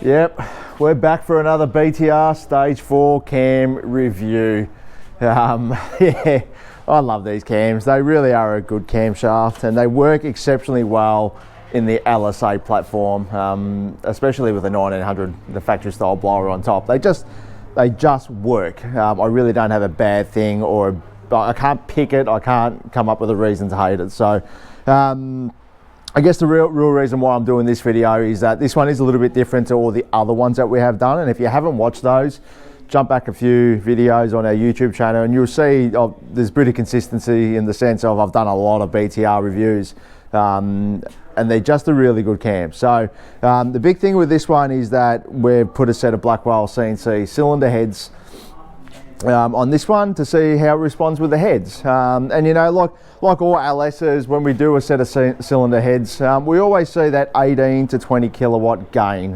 Yep, we're back for another BTR Stage 4 cam review. Yeah, I love these cams. They really are a good camshaft and they work exceptionally well in the LSA platform, especially with the 1900, the factory style blower on top. They just work. I really don't have a bad thing, or I can't pick it. I can't come up with a reason to hate it. So I guess the real reason why I'm doing this video is that this one is a little bit different to all the other ones that we have done. And if you haven't watched those, jump back a few videos on our YouTube channel and you'll see there's a bit of consistency in the sense of I've done a lot of BTR reviews and they're just a really good cam. So the big thing with this one is that we've put a set of Blackwell CNC cylinder heads on this one to see how it responds with the heads. And you know, like all LSs, when we do a set of cylinder heads, we always see that 18 to 20 kilowatt gain,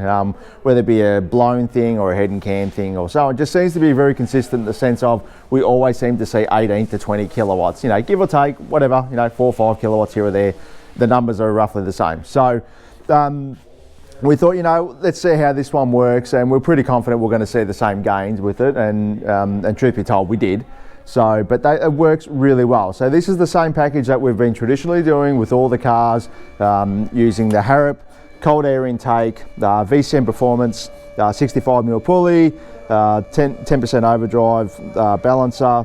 whether it be a blown thing or a head and cam thing or so. It just seems to be very consistent in the sense of we always seem to see 18 to 20 kilowatts, you know, give or take, whatever, you know, 4 or 5 kilowatts here or there. The numbers are roughly the same. So we thought, you know, let's see how this one works, and we're pretty confident we're going to see the same gains with it, and truth be told, we did. So, but it works really well. So this is the same package that we've been traditionally doing with all the cars, using the Harrop cold air intake, VCM performance, 65mm pulley, 10% overdrive balancer,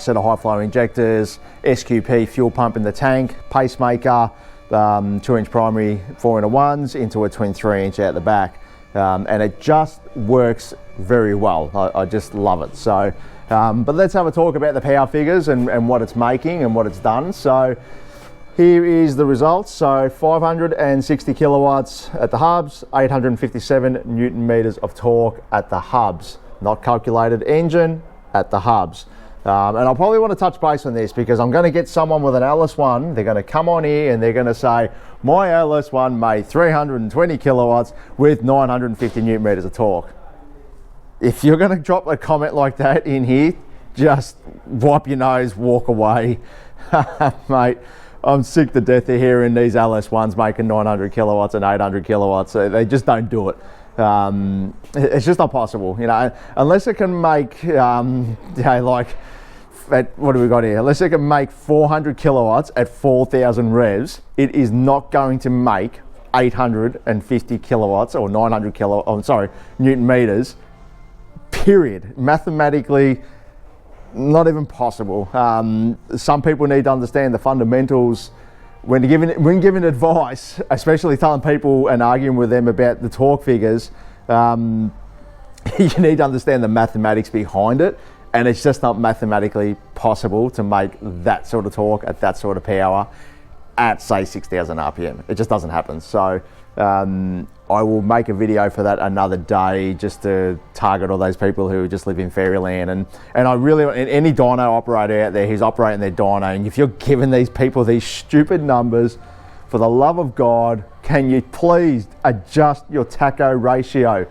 set of high flow injectors, SQP fuel pump in the tank, pacemaker, 2-inch primary 4-in-1s into a twin 3-inch out the back, and it just works very well. I just love it. So but let's have a talk about the power figures and what it's making and what it's done. So here is the results. So 560 kilowatts at the hubs, 857 newton meters of torque at the hubs, not calculated engine at the hubs. And I'll probably want to touch base on this because I'm going to get someone with an LS1, they're going to come on here and they're going to say, my LS1 made 320 kilowatts with 950 newton meters of torque. If you're going to drop a comment like that in here, just wipe your nose, walk away. Mate, I'm sick to death of hearing these LS1s making 900 kilowatts and 800 kilowatts. They just don't do it. It's just not possible, you know, unless it can make, you know, like, what do we got here? Unless it can make 400 kilowatts at 4,000 revs, it is not going to make 850 kilowatts or 900 newton meters, period. Mathematically, not even possible. Some people need to understand the fundamentals when giving advice, especially telling people and arguing with them about the torque figures. You need to understand the mathematics behind it, and it's just not mathematically possible to make that sort of torque at that sort of power at, say, 6,000 RPM. It just doesn't happen. So I will make a video for that another day, just to target all those people who just live in fairyland. And I really, any dyno operator out there who's operating their dyno, and if you're giving these people these stupid numbers, for the love of God, can you please adjust your tacho ratio?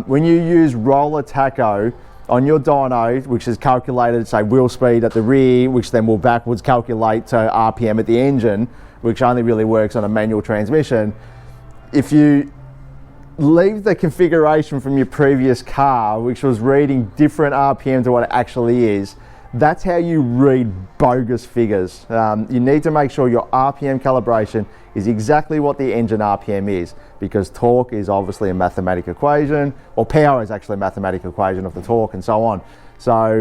When you use roller tacho on your dyno, which is calculated, say, wheel speed at the rear, which then will backwards calculate to RPM at the engine, which only really works on a manual transmission. If you leave the configuration from your previous car, which was reading different RPM to what it actually is, that's how you read bogus figures. You need to make sure your RPM calibration is exactly what the engine RPM is, because torque is obviously a mathematical equation, or power is actually a mathematical equation of the torque, and so on. So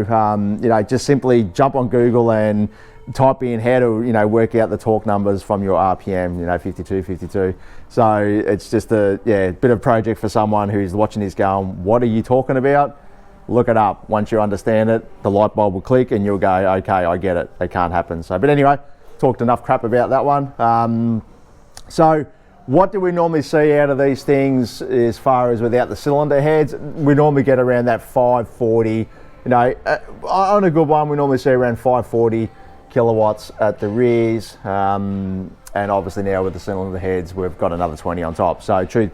you know, just simply jump on Google and type in how to, you know, work out the torque numbers from your RPM, you know, 52. So it's just a bit of project for someone who's watching this going, what are you talking about? Look it up. Once you understand it, the light bulb will click and you'll go, okay, I get it. It can't happen. So, but anyway, talked enough crap about that one. So what do we normally see out of these things as far as without the cylinder heads? We normally get around that 540, you know, on a good one, we normally see around 540 kilowatts at the rears, and obviously now with the cylinder heads we've got another 20 on top. So true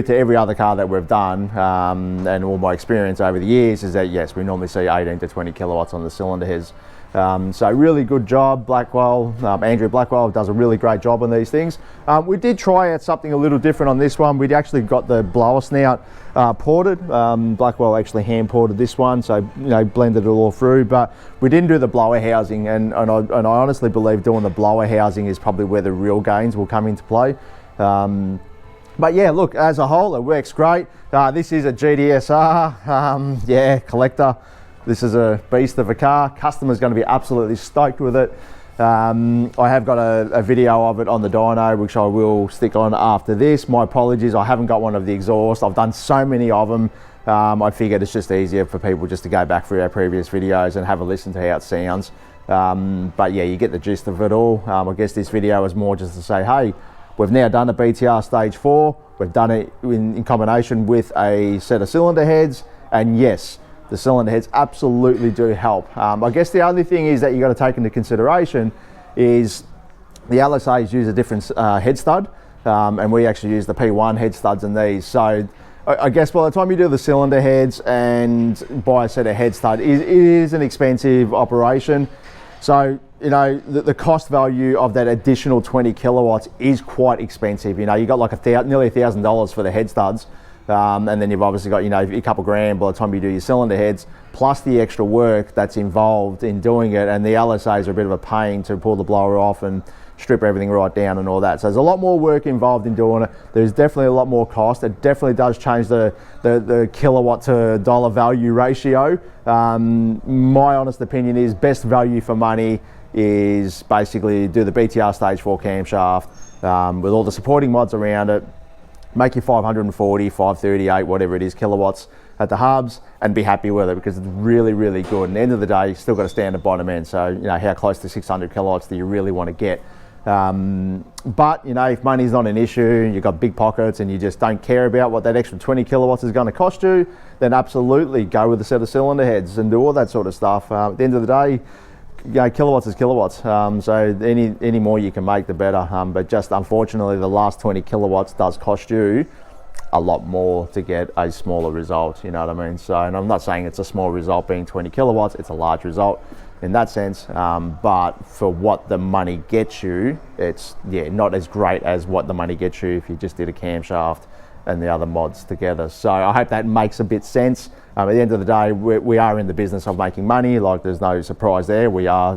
to every other car that we've done, and all my experience over the years is that yes, we normally see 18 to 20 kilowatts on the cylinder heads. So really good job, Blackwell. Andrew Blackwell does a really great job on these things. We did try out something a little different on this one. We'd actually got the blower snout ported. Blackwell actually hand ported this one, so blended it all through, but we didn't do the blower housing, and I honestly believe doing the blower housing is probably where the real gains will come into play. But yeah, look, as a whole, it works great. This is a GTSR, yeah, collector. This is a beast of a car. Customer's going to be absolutely stoked with it. I have got a video of it on the dyno, which I will stick on after this. My apologies, I haven't got one of the exhaust. I've done so many of them. I figured it's just easier for people just to go back through our previous videos and have a listen to how it sounds. But yeah, you get the gist of it all. I guess this video is more just to say, hey, we've now done a BTR Stage 4. We've done it in combination with a set of cylinder heads, and yes, the cylinder heads absolutely do help. I guess the only thing is that you got to take into consideration is the LSAs use a different head stud, and we actually use the P1 head studs in these. So I guess by the time you do the cylinder heads and buy a set of head stud, it is an expensive operation. So the cost value of that additional 20 kilowatts is quite expensive. You got like nearly $1,000 for the head studs. And then you've obviously got, a couple grand by the time you do your cylinder heads, plus the extra work that's involved in doing it. And the LSAs are a bit of a pain to pull the blower off and strip everything right down and all that. So there's a lot more work involved in doing it. There's definitely a lot more cost. It definitely does change the kilowatt to dollar value ratio. My honest opinion is best value for money is basically do the BTR Stage 4 camshaft with all the supporting mods around it. Make your 540, 538, whatever it is, kilowatts at the hubs, and be happy with it, because it's really, really good. And at the end of the day, you still got to stand at bottom end. So, how close to 600 kilowatts do you really want to get? But, if money's not an issue, you've got big pockets and you just don't care about what that extra 20 kilowatts is going to cost you, then absolutely go with a set of cylinder heads and do all that sort of stuff. At the end of the day, kilowatts is kilowatts. So any more you can make, the better. But just unfortunately, the last 20 kilowatts does cost you a lot more to get a smaller result. You know what I mean? So, and I'm not saying it's a small result being 20 kilowatts. It's a large result in that sense. But for what the money gets you, it's not as great as what the money gets you if you just did a camshaft and the other mods together. So I hope that makes a bit sense. At the end of the day, we are in the business of making money. Like, there's no surprise there.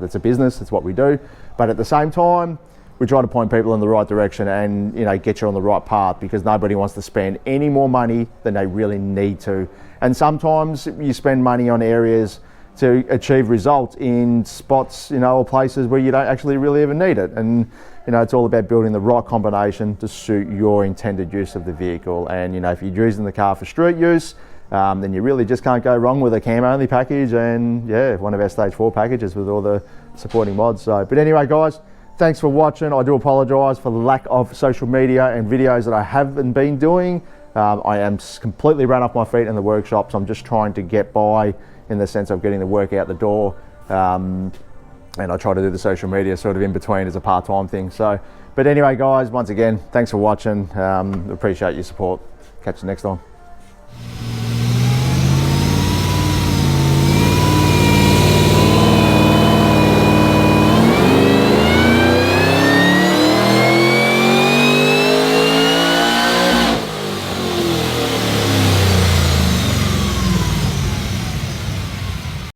It's a business, it's what we do. But at the same time, we try to point people in the right direction and get you on the right path, because nobody wants to spend any more money than they really need to. And sometimes you spend money on areas to achieve results in spots, or places where you don't actually really even need it. And it's all about building the right combination to suit your intended use of the vehicle. And if you're using the car for street use, then you really just can't go wrong with a cam only package, and one of our Stage 4 packages with all the supporting mods. So, but anyway, guys, thanks for watching. I do apologise for the lack of social media and videos that I haven't been doing. I am completely run off my feet in the workshop, so I'm just trying to get by in the sense of getting the work out the door. And I try to do the social media sort of in between as a part-time thing. So, but anyway, guys, once again, thanks for watching. Appreciate your support. Catch you next time.